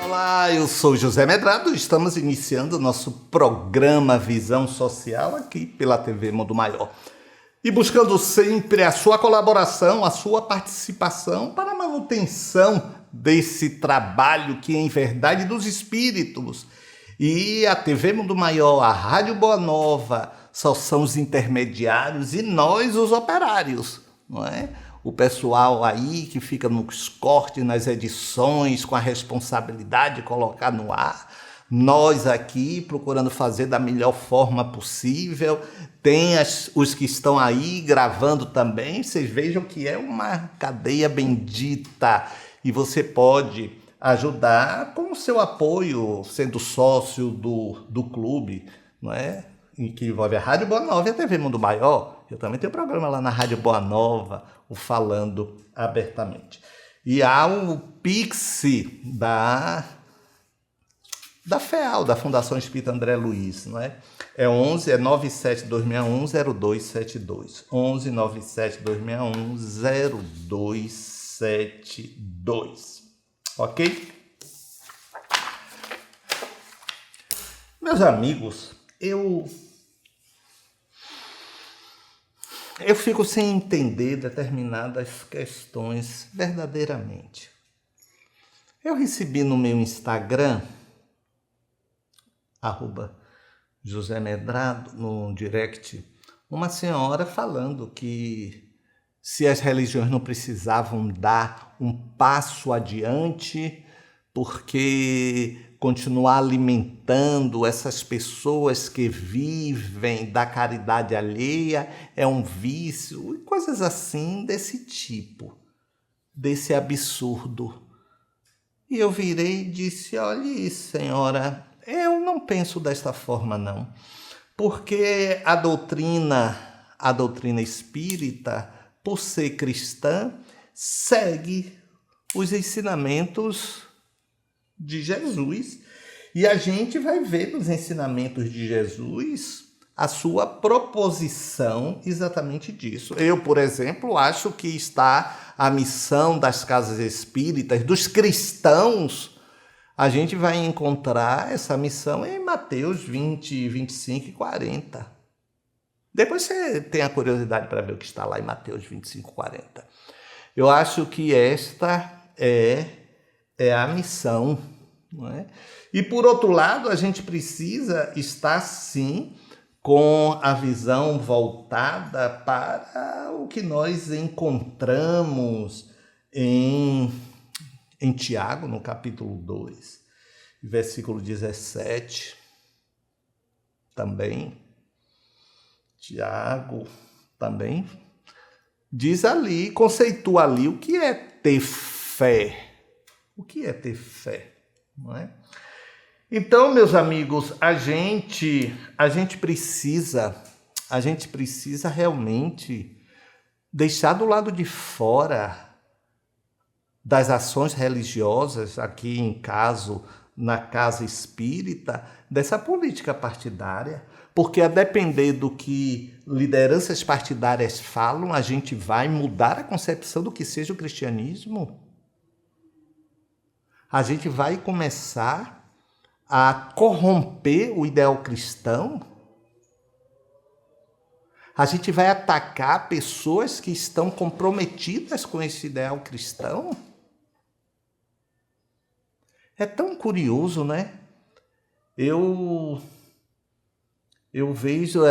Olá, eu sou José Medrado, estamos iniciando o nosso programa Visão Social aqui pela TV Mundo Maior. E buscando sempre a sua colaboração, a sua participação para a manutenção desse trabalho que é em verdade dos espíritos. E a TV Mundo Maior, a Rádio Boa Nova, só são os intermediários e nós os operários, não é? O pessoal aí que fica nos cortes, nas edições, com a responsabilidade de colocar no ar. Nós aqui procurando fazer da melhor forma possível. Tem os que estão aí gravando também. Vocês vejam que é uma cadeia bendita. E você pode ajudar com o seu apoio, sendo sócio do clube, não é? Que envolve a Rádio Boa Nova e a TV Mundo Maior. Eu também tenho programa lá na Rádio Boa Nova, o Falando Abertamente. E há o Pix da FEAL, da Fundação Espírita André Luiz, não é? É 972610272. 972610272. Ok? Meus amigos, eu fico sem entender determinadas questões verdadeiramente. Eu recebi no meu Instagram, @José Medrado, no direct, uma senhora falando que se as religiões não precisavam dar um passo adiante, porque continuar alimentando essas pessoas que vivem da caridade alheia é um vício, e coisas assim desse tipo, desse absurdo. E eu virei e disse: olhe, senhora, eu não penso desta forma não, porque a doutrina espírita, por ser cristã, segue os ensinamentos de Jesus. E a gente vai ver nos ensinamentos de Jesus a sua proposição exatamente disso. Eu, por exemplo, acho que está a missão das casas espíritas, dos cristãos. A gente vai encontrar essa missão em Mateus 20, 25 e 40. Depois você tem a curiosidade para ver o que está lá em Mateus 25 e 40. Eu acho que esta é a missão, não é? E por outro lado, a gente precisa estar sim com a visão voltada para o que nós encontramos em Tiago, no capítulo 2, versículo 17, também. Tiago também diz ali, conceitua ali o que é ter fé. O que é ter fé, não é? Então, meus amigos, a gente precisa realmente deixar do lado de fora das ações religiosas, aqui em caso, na casa espírita, dessa política partidária, porque a depender do que lideranças partidárias falam, a gente vai mudar a concepção do que seja o cristianismo. A gente vai começar a corromper o ideal cristão. A gente vai atacar pessoas que estão comprometidas com esse ideal cristão. É tão curioso, né? Eu vejo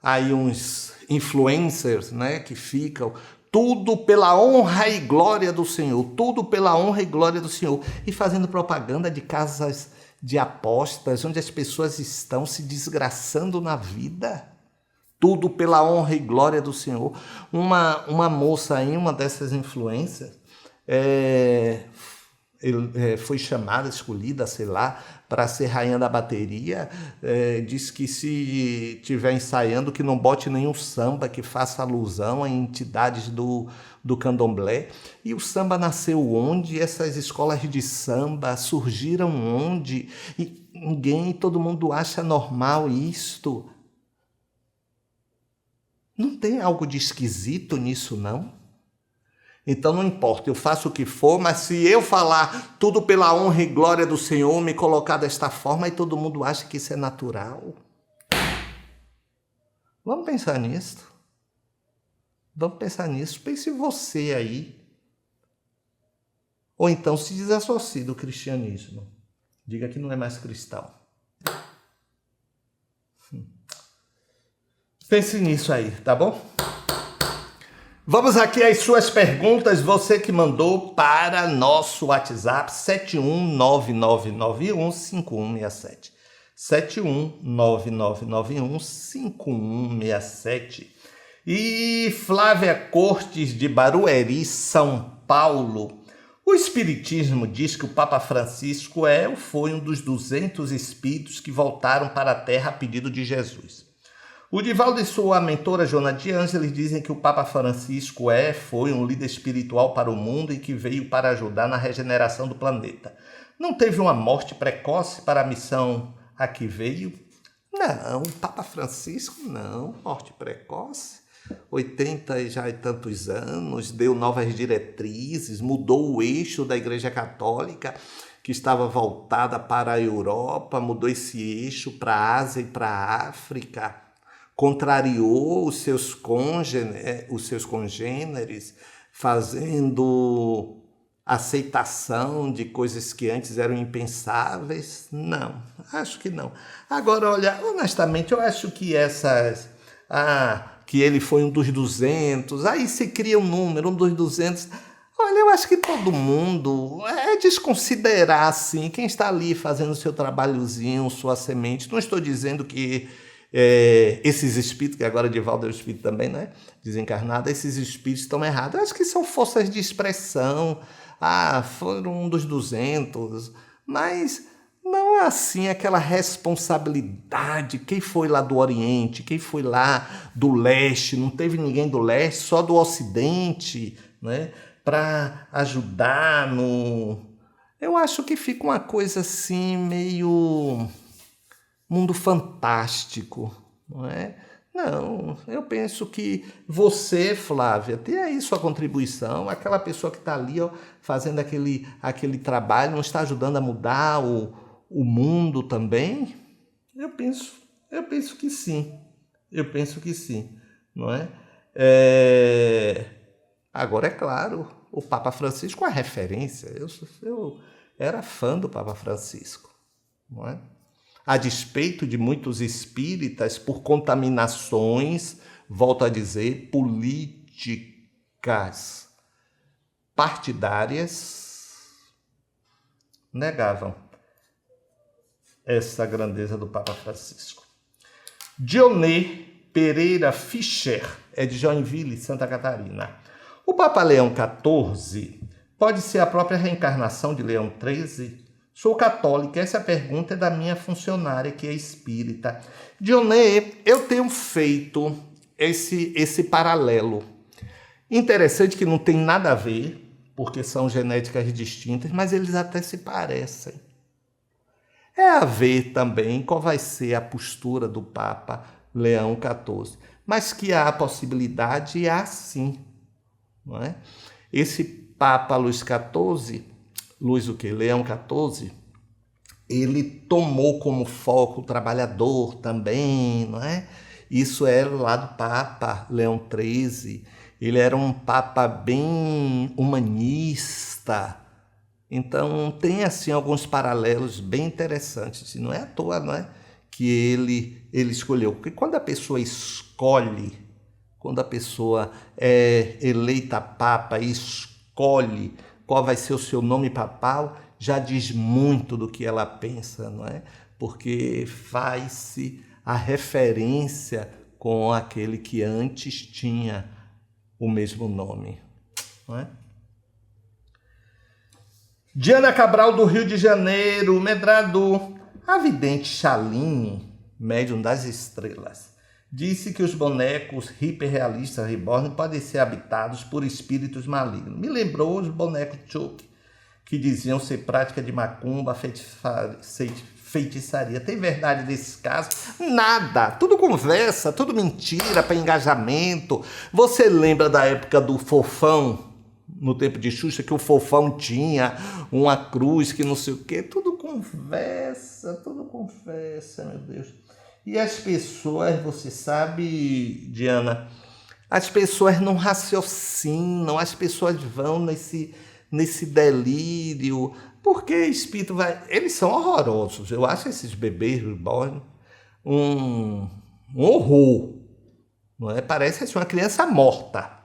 aí uns influencers, né, que ficam tudo pela honra e glória do Senhor, tudo pela honra e glória do Senhor, e fazendo propaganda de casas de apostas, onde as pessoas estão se desgraçando na vida. Tudo pela honra e glória do Senhor. Uma moça aí, uma dessas influências, foi chamada, escolhida, sei lá, para ser rainha da bateria, diz que se estiver ensaiando que não bote nenhum samba que faça alusão a entidades do candomblé. E o samba nasceu onde? Essas escolas de samba surgiram onde? E todo mundo acha normal isto. Não tem algo de esquisito nisso, não? Então não importa, eu faço o que for, mas se eu falar tudo pela honra e glória do Senhor, me colocar desta forma, e todo mundo acha que isso é natural. Vamos pensar nisso. Vamos pensar nisso. Pense você aí. Ou então se desassocie do cristianismo. Diga que não é mais cristão. Pense nisso aí, tá bom? Vamos aqui às suas perguntas, você que mandou para nosso WhatsApp 71999915167. 71999915167. E Flávia Cortes de Barueri, São Paulo. O Espiritismo diz que o Papa Francisco foi um dos 200 espíritos que voltaram para a Terra a pedido de Jesus. O Divaldo e sua mentora Joana de Ângeles dizem que o Papa Francisco foi um líder espiritual para o mundo e que veio para ajudar na regeneração do planeta. Não teve uma morte precoce para a missão a que veio? Não, o Papa Francisco não, morte precoce. 80 e já e tantos anos, deu novas diretrizes, mudou o eixo da Igreja Católica, que estava voltada para a Europa, mudou esse eixo para a Ásia e para a África. Contrariou os seus congêneres, fazendo aceitação de coisas que antes eram impensáveis? Não, acho que não. Agora, olha, honestamente, eu acho que que ele foi um dos 200, aí se cria um número, um dos 200... Olha, eu acho que todo mundo desconsiderar, assim, quem está ali fazendo o seu trabalhozinho, sua semente. Não estou dizendo que esses espíritos, que agora Divaldo é o espírito também, né? Desencarnado, esses espíritos estão errados. Eu acho que são forças de expressão. Foram um dos 200, mas não é assim aquela responsabilidade. Quem foi lá do Oriente, quem foi lá do Leste, não teve ninguém do Leste, só do Ocidente, né? Para ajudar no... Eu acho que fica uma coisa assim, meio... mundo fantástico, não é? Não, eu penso que você, Flávia, tem aí sua contribuição, aquela pessoa que está ali fazendo aquele trabalho, não está ajudando a mudar o mundo também? Eu penso que sim, não é? Agora, é claro, o Papa Francisco é referência, eu era fã do Papa Francisco, não é? A despeito de muitos espíritas, por contaminações, volto a dizer, políticas partidárias, negavam essa grandeza do Papa Francisco. Dionê Pereira Fischer, é de Joinville, Santa Catarina. O Papa Leão XIV pode ser a própria reencarnação de Leão XIII? Sou católica, essa pergunta é da minha funcionária, que é espírita. Dionê, eu tenho feito esse paralelo. Interessante que não tem nada a ver, porque são genéticas distintas, mas eles até se parecem. É a ver também qual vai ser a postura do Papa Leão XIV. Mas que há a possibilidade, há sim. Não é? Esse Papa Luís XIV... Leão XIV, ele tomou como foco o trabalhador também, não é? Isso era lá do Papa Leão XIII, ele era um Papa bem humanista, então tem assim alguns paralelos bem interessantes, e não é à toa, não é? Que ele escolheu, porque quando a pessoa é eleita Papa e escolhe qual vai ser o seu nome papal, já diz muito do que ela pensa, não é? Porque faz-se a referência com aquele que antes tinha o mesmo nome, não é? Diana Cabral, do Rio de Janeiro. Medrado, a vidente Chaline, médium das estrelas, disse que os bonecos hiperrealistas reborn podem ser habitados por espíritos malignos. Me lembrou os bonecos Chuck, que diziam ser prática de macumba, feitiçaria. Tem verdade nesse caso? Nada. Tudo conversa, tudo mentira para engajamento. Você lembra da época do Fofão, no tempo de Xuxa, que o Fofão tinha uma cruz que não sei o quê? Tudo conversa, meu Deus. E as pessoas, você sabe, Diana, as pessoas não raciocinam, as pessoas vão nesse delírio, porque espírito vai... Eles são horrorosos. Eu acho esses bebês reborn um horror, não é? Parece assim, uma criança morta.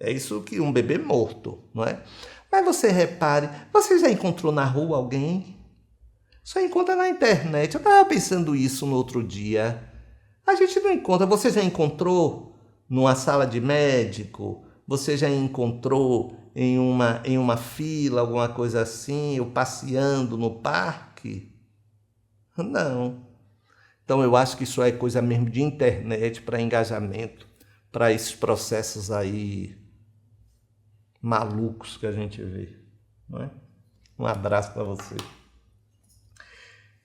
É isso que um bebê morto, não é? Mas você repare, você já encontrou na rua alguém? Só encontra na internet. Eu estava pensando isso no outro dia. A gente não encontra. Você já encontrou numa sala de médico? Você já encontrou em uma fila, alguma coisa assim, ou passeando no parque? Não. Então eu acho que isso é coisa mesmo de internet para engajamento, para esses processos aí malucos que a gente vê, não é? Um abraço para você.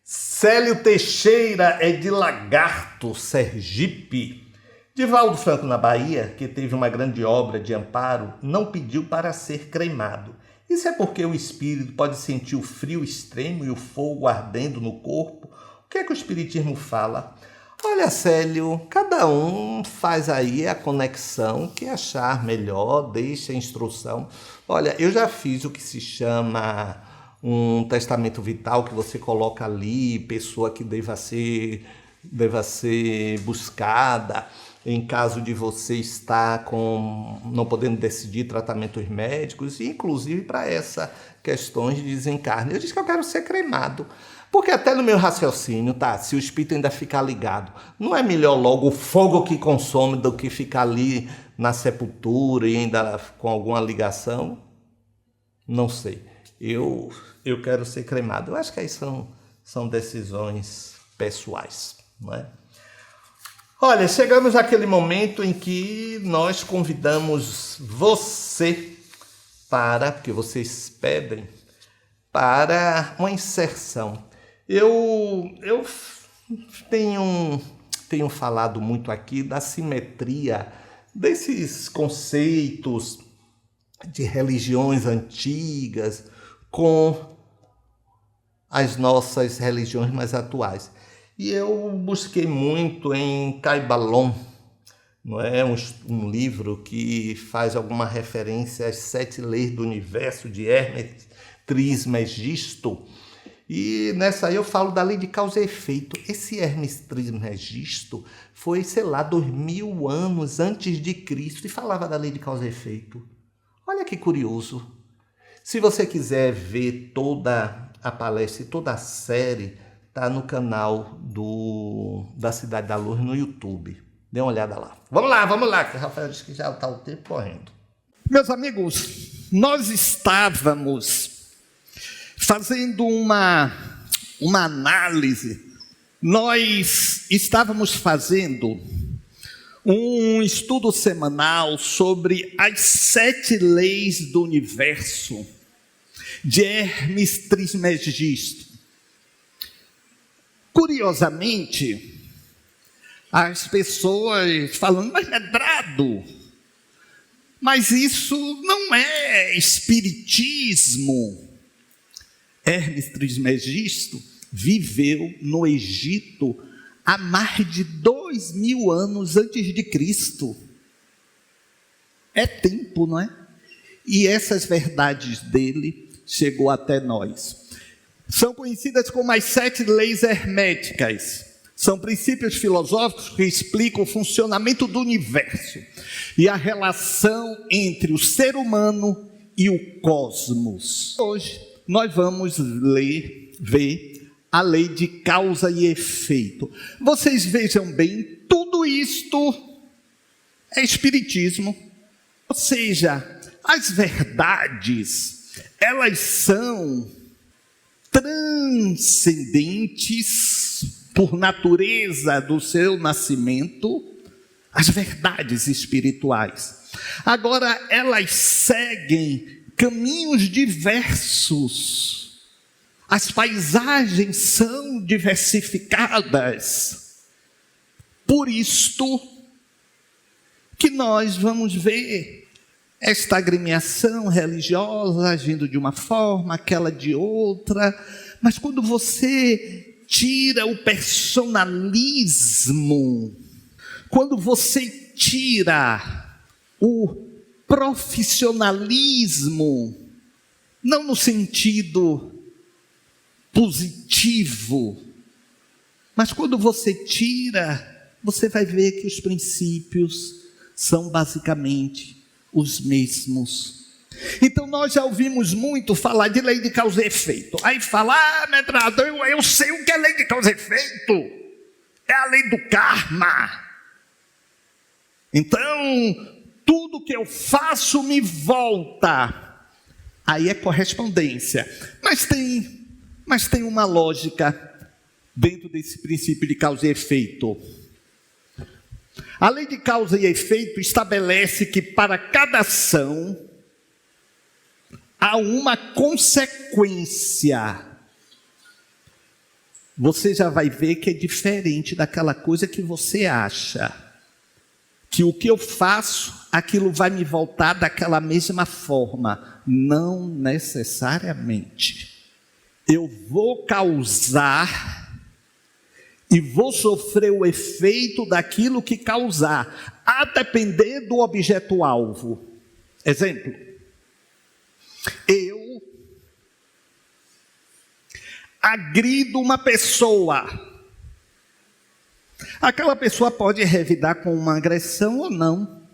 Célio Teixeira é de Lagarto, Sergipe. Divaldo Franco, na Bahia, que teve uma grande obra de amparo, não pediu para ser cremado. Isso é porque o espírito pode sentir o frio extremo e o fogo ardendo no corpo? O que é que o espiritismo fala? Olha, Célio, cada um faz aí a conexão que achar melhor, deixa a instrução. Olha, eu já fiz o que se chama um testamento vital, que você coloca ali, pessoa que deva ser buscada, em caso de você estar não podendo decidir tratamentos médicos, e inclusive para essas questões de desencarne. Eu disse que eu quero ser cremado. Porque até no meu raciocínio, tá? Se o espírito ainda ficar ligado, não é melhor logo o fogo que consome do que ficar ali na sepultura e ainda com alguma ligação? Não sei. Eu quero ser cremado. Eu acho que aí são decisões pessoais, não é? Olha, chegamos àquele momento em que nós convidamos você porque vocês pedem, para uma inserção. Eu tenho falado muito aqui da simetria desses conceitos de religiões antigas com as nossas religiões mais atuais. E eu busquei muito em Kybalion, não é? Um livro que faz alguma referência às 7 leis do universo de Hermes Trismegisto. E nessa aí eu falo da lei de causa e efeito. Esse Hermes Trismegisto foi, sei lá, 2000 anos antes de Cristo e falava da lei de causa e efeito. Olha que curioso. Se você quiser ver toda a palestra e toda a série, tá no canal da Cidade da Luz no YouTube. Dê uma olhada lá. Vamos lá, que o Rafael disse que já está o tempo correndo. Meus amigos, nós estávamos fazendo uma análise, nós estávamos fazendo um estudo semanal sobre as 7 leis do universo de Hermes Trismegisto. Curiosamente, as pessoas falando, mas Medrado, mas isso não é espiritismo. Hermes Trismegisto viveu no Egito há mais de 2000 anos antes de Cristo. É tempo, não é? E essas verdades dele chegou até nós. São conhecidas como as 7 leis herméticas. São princípios filosóficos que explicam o funcionamento do universo e a relação entre o ser humano e o cosmos. Hoje nós vamos ver a lei de causa e efeito. Vocês vejam bem, tudo isto é espiritismo. Ou seja, as verdades, elas são transcendentes por natureza do seu nascimento, as verdades espirituais. Agora, elas seguem caminhos diversos. As paisagens são diversificadas. Por isto que nós vamos ver esta agremiação religiosa agindo de uma forma, aquela de outra. Mas quando você tira o personalismo, quando você tira o profissionalismo, não no sentido positivo, mas quando você tira, você vai ver que os princípios são basicamente os mesmos. Então nós já ouvimos muito falar de lei de causa e efeito. Aí fala, Medrado, eu sei o que é lei de causa e efeito. É a lei do karma. Então, tudo que eu faço me volta. Aí é correspondência. Mas tem uma lógica dentro desse princípio de causa e efeito. A lei de causa e efeito estabelece que para cada ação há uma consequência. Você já vai ver que é diferente daquela coisa que você acha. Que o que eu faço, aquilo vai me voltar daquela mesma forma. Não necessariamente. Eu vou causar e vou sofrer o efeito daquilo que causar, a depender do objeto-alvo. Exemplo. Eu agrido uma pessoa. Aquela pessoa pode revidar com uma agressão ou não.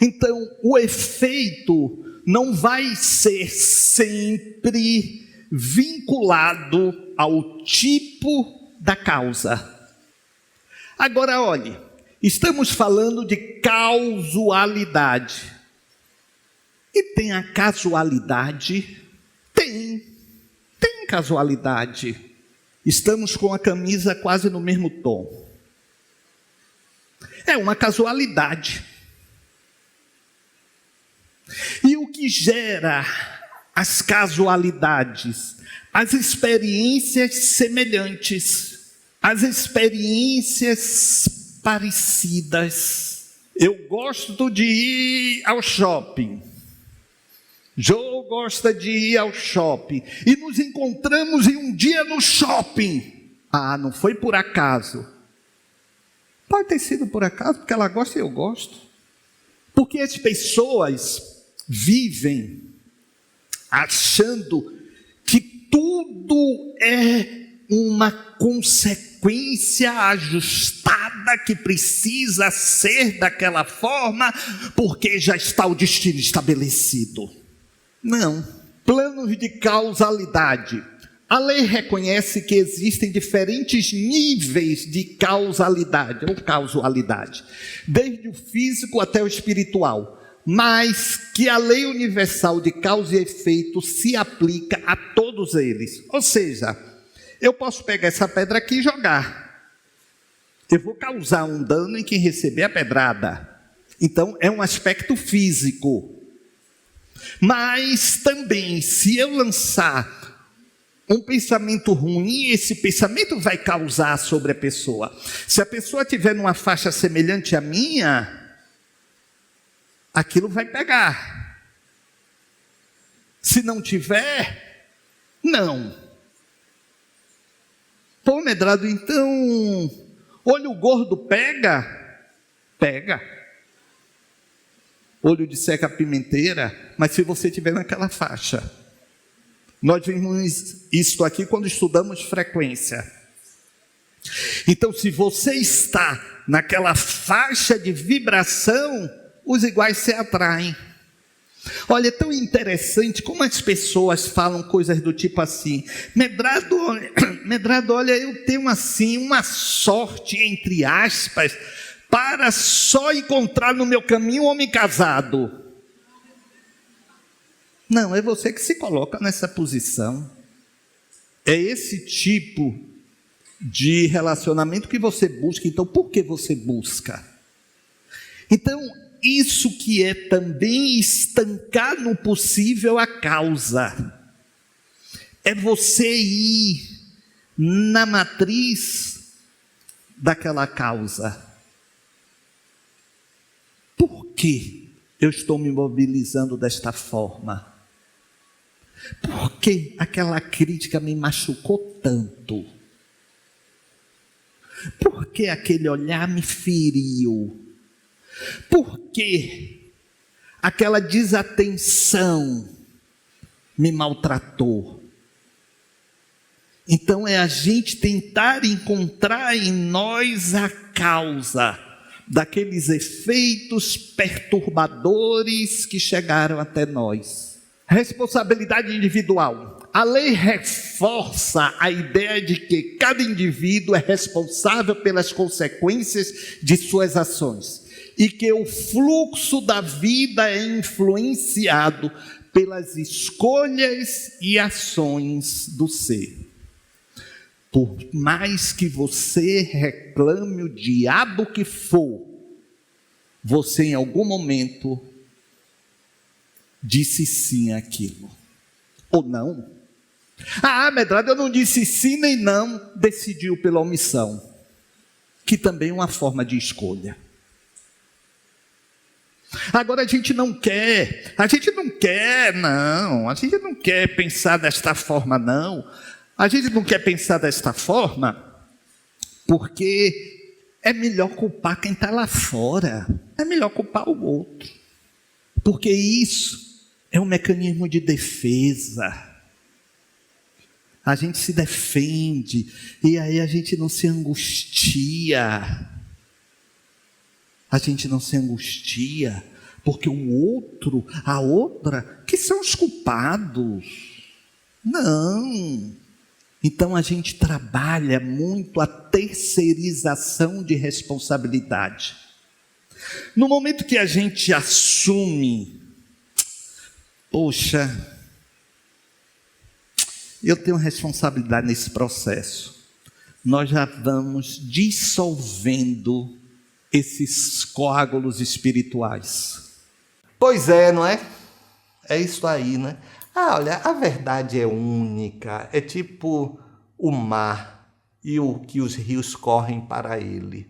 Então, o efeito não vai ser sempre vinculado ao tipo da causa. Agora, olhe, estamos falando de causalidade. E tem a casualidade? Tem casualidade. Estamos com a camisa quase no mesmo tom. É uma casualidade. E o que gera as casualidades? As experiências semelhantes, as experiências parecidas. Eu gosto de ir ao shopping. Jô gosta de ir ao shopping. E nos encontramos em um dia no shopping. Ah, não foi por acaso. Pode ter sido por acaso, porque ela gosta e eu gosto. Porque as pessoas vivem achando que tudo é uma consequência ajustada que precisa ser daquela forma, porque já está o destino estabelecido. Não. Planos de causalidade. A lei reconhece que existem diferentes níveis de causalidade ou causalidade, desde o físico até o espiritual, mas que a lei universal de causa e efeito se aplica a todos eles. Ou seja, eu posso pegar essa pedra aqui e jogar. Eu vou causar um dano em quem receber a pedrada. Então, é um aspecto físico. Mas também, se eu lançar um pensamento ruim, esse pensamento vai causar sobre a pessoa. Se a pessoa estiver numa faixa semelhante à minha, aquilo vai pegar. Se não tiver, não. Pô, Medrado, então, olho gordo pega? Pega. Olho de seca pimenteira, mas se você estiver naquela faixa. Nós vimos isso aqui quando estudamos frequência. Então, se você está naquela faixa de vibração, os iguais se atraem. Olha, é tão interessante como as pessoas falam coisas do tipo assim: Medrado, olha, eu tenho assim uma sorte, entre aspas, para só encontrar no meu caminho um homem casado. Não, é você que se coloca nessa posição. É esse tipo de relacionamento que você busca. Então, por que você busca? Então, isso que é também estancar no possível a causa. É você ir na matriz daquela causa. Por que eu estou me mobilizando desta forma? Por que aquela crítica me machucou tanto? Por que aquele olhar me feriu? Por que aquela desatenção me maltratou? Então é a gente tentar encontrar em nós a causa daqueles efeitos perturbadores que chegaram até nós. Responsabilidade individual. A lei reforça a ideia de que cada indivíduo é responsável pelas consequências de suas ações e que o fluxo da vida é influenciado pelas escolhas e ações do ser. Por mais que você reclame o diabo que for, você em algum momento disse sim àquilo. Ou não. Medrado, eu não disse sim nem não, decidiu pela omissão. Que também é uma forma de escolha. Agora a gente não quer pensar desta forma não. A gente não quer pensar desta forma porque é melhor culpar quem está lá fora. É melhor culpar o outro. Porque isso é um mecanismo de defesa. A gente se defende e aí a gente não se angustia. A gente não se angustia porque o outro, a outra, que são os culpados. Não. Então a gente trabalha muito a terceirização de responsabilidade. No momento que a gente assume, poxa, eu tenho responsabilidade nesse processo, nós já vamos dissolvendo esses coágulos espirituais. Pois é, não é? É isso aí, né? Olha, a verdade é única, é tipo o mar e o que os rios correm para ele.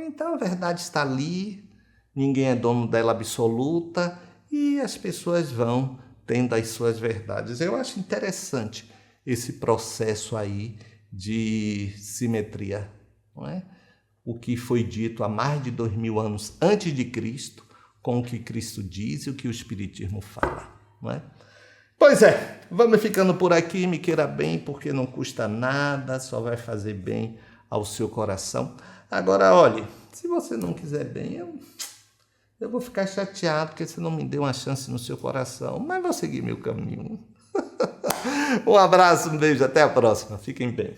Então a verdade está ali, ninguém é dono dela absoluta e as pessoas vão tendo as suas verdades. Eu acho interessante esse processo aí de simetria, não é? O que foi dito há mais de 2000 anos antes de Cristo, com o que Cristo diz e o que o Espiritismo fala, não é? Pois é, vamos ficando por aqui, me queira bem, porque não custa nada, só vai fazer bem ao seu coração. Agora, olhe, se você não quiser bem, eu vou ficar chateado, porque você não me deu uma chance no seu coração, mas vou seguir meu caminho. Um abraço, um beijo, até a próxima, fiquem bem.